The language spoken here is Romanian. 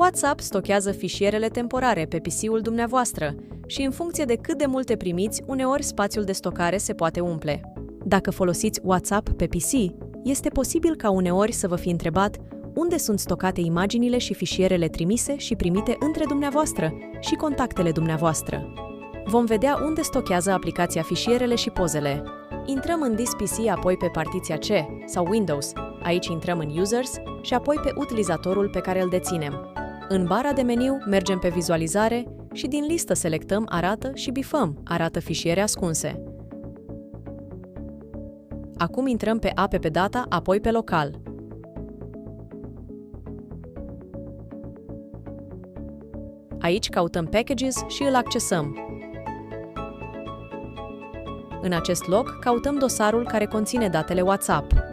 WhatsApp stochează fișierele temporare pe PC-ul dumneavoastră și în funcție de cât de multe primiți, uneori spațiul de stocare se poate umple. Dacă folosiți WhatsApp pe PC, este posibil ca uneori să vă fi întrebat unde sunt stocate imaginile și fișierele trimise și primite între dumneavoastră și contactele dumneavoastră. Vom vedea unde stochează aplicația fișierele și pozele. Intrăm în This PC, apoi pe partiția C sau Windows. Aici intrăm în Users și apoi pe utilizatorul pe care îl deținem. În bara de meniu mergem pe Vizualizare și din listă selectăm Arată și bifăm Arată fișiere ascunse. Acum intrăm pe App Data, apoi pe Local. Aici căutăm Packages și îl accesăm. În acest loc căutăm dosarul care conține datele WhatsApp.